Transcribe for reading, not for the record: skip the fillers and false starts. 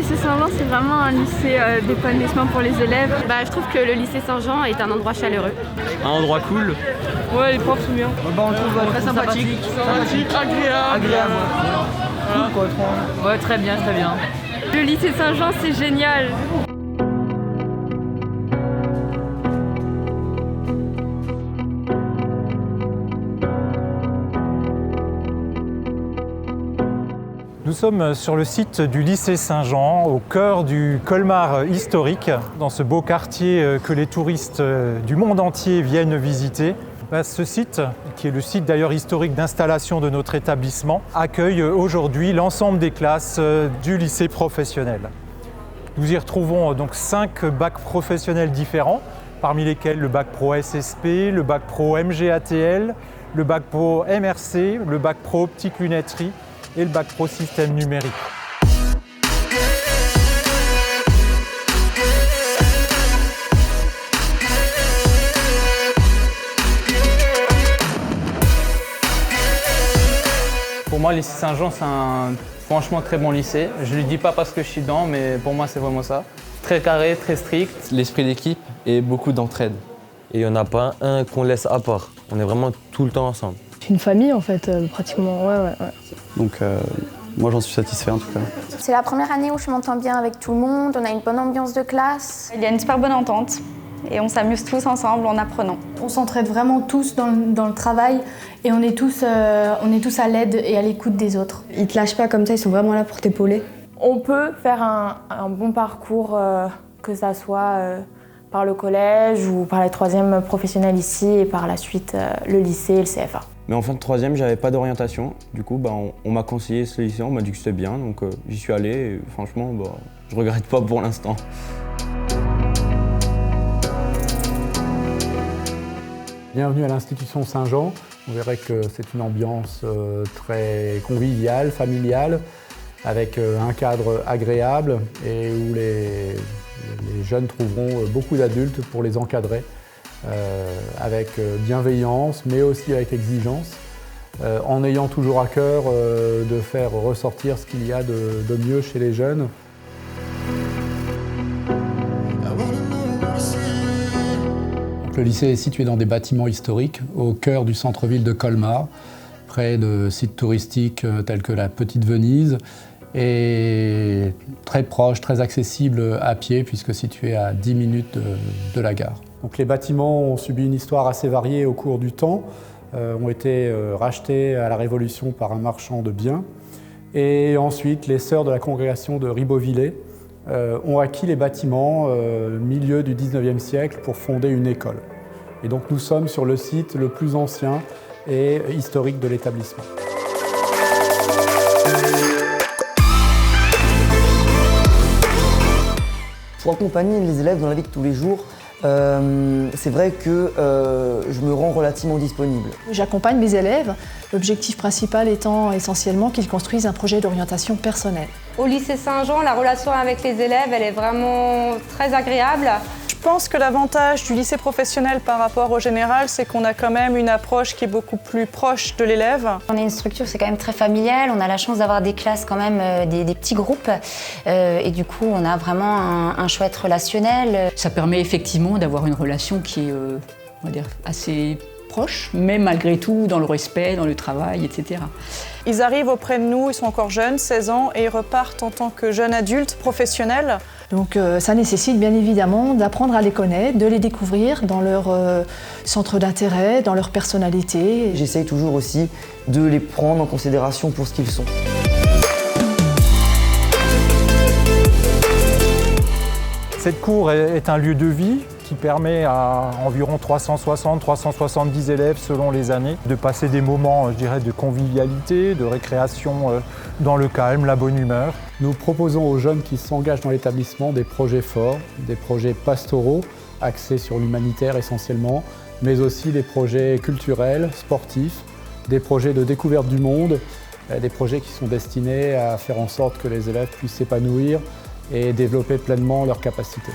lycée Saint-Jean, c'est vraiment un lycée d'épanouissement pour les élèves. Je trouve que le lycée Saint-Jean est un endroit chaleureux. Un endroit cool. Ouais, les profs sont bien. On le trouve très sympathique. Agréable. Voilà. Cool, quoi, Ouais, très bien, très bien. Le lycée Saint-Jean, c'est génial. Nous sommes sur le site du lycée Saint-Jean, au cœur du Colmar historique, dans ce beau quartier que les touristes du monde entier viennent visiter. Ce site, qui est le site d'ailleurs historique d'installation de notre établissement, accueille aujourd'hui l'ensemble des classes du lycée professionnel. Nous y retrouvons donc 5 bacs professionnels différents, parmi lesquels le bac pro SSP, le bac pro MGATL, le bac pro MRC, le bac pro optique lunetterie et le bac pro système numérique. Pour moi, le lycée Saint-Jean, c'est un franchement très bon lycée. Je ne le dis pas parce que je suis dedans, mais pour moi, c'est vraiment ça. Très carré, très strict. L'esprit d'équipe et beaucoup d'entraide. Et il n'y en a pas un qu'on laisse à part. On est vraiment tout le temps ensemble. C'est une famille en fait, pratiquement. Ouais. Donc moi j'en suis satisfait en tout cas. C'est la première année où je m'entends bien avec tout le monde, on a une bonne ambiance de classe. Il y a une super bonne entente et on s'amuse tous ensemble en apprenant. On s'entraide vraiment tous dans le travail et on est tous à l'aide et à l'écoute des autres. Ils te lâchent pas comme ça, ils sont vraiment là pour t'épauler. On peut faire un bon parcours, que ça soit par le collège ou par la 3e professionnelle ici et par la suite le lycée et le CFA. Mais en fin de 3e, j'avais pas d'orientation. Du coup, on m'a conseillé ce lycée, on m'a dit que c'était bien, donc j'y suis allé et franchement, je regrette pas pour l'instant. Bienvenue à l'institution Saint-Jean. Vous verrez que c'est une ambiance très conviviale, familiale, avec un cadre agréable et où les jeunes trouveront beaucoup d'adultes pour les encadrer. Avec bienveillance, mais aussi avec exigence, en ayant toujours à cœur de faire ressortir ce qu'il y a de mieux chez les jeunes. Le lycée est situé dans des bâtiments historiques, au cœur du centre-ville de Colmar, près de sites touristiques tels que la Petite Venise, et très proche, très accessible à pied, puisque situé à 10 minutes de la gare. Donc les bâtiments ont subi une histoire assez variée au cours du temps, ont été rachetés à la Révolution par un marchand de biens. Et ensuite, les sœurs de la congrégation de Ribeauvillé ont acquis les bâtiments au milieu du 19e siècle pour fonder une école. Et donc nous sommes sur le site le plus ancien et historique de l'établissement. Pour accompagner les élèves dans la vie de tous les jours, c'est vrai que je me rends relativement disponible. J'accompagne mes élèves, l'objectif principal étant essentiellement qu'ils construisent un projet d'orientation personnelle. Au lycée Saint-Jean, la relation avec les élèves, elle est vraiment très agréable. Je pense que l'avantage du lycée professionnel par rapport au général, c'est qu'on a quand même une approche qui est beaucoup plus proche de l'élève. On est une structure, c'est quand même très familial, on a la chance d'avoir des classes quand même, des petits groupes, et du coup on a vraiment un chouette relationnel. Ça permet effectivement d'avoir une relation qui est, on va dire, assez proche, mais malgré tout dans le respect, dans le travail, etc. Ils arrivent auprès de nous, ils sont encore jeunes, 16 ans, et ils repartent en tant que jeunes adultes professionnels. Donc ça nécessite bien évidemment d'apprendre à les connaître, de les découvrir dans leur centre d'intérêt, dans leur personnalité. J'essaye toujours aussi de les prendre en considération pour ce qu'ils sont. Cette cour est un lieu de vie qui permet à environ 360-370 élèves selon les années de passer des moments, je dirais, de convivialité, de récréation dans le calme, la bonne humeur. Nous proposons aux jeunes qui s'engagent dans l'établissement des projets forts, des projets pastoraux axés sur l'humanitaire essentiellement, mais aussi des projets culturels, sportifs, des projets de découverte du monde, des projets qui sont destinés à faire en sorte que les élèves puissent s'épanouir et développer pleinement leurs capacités.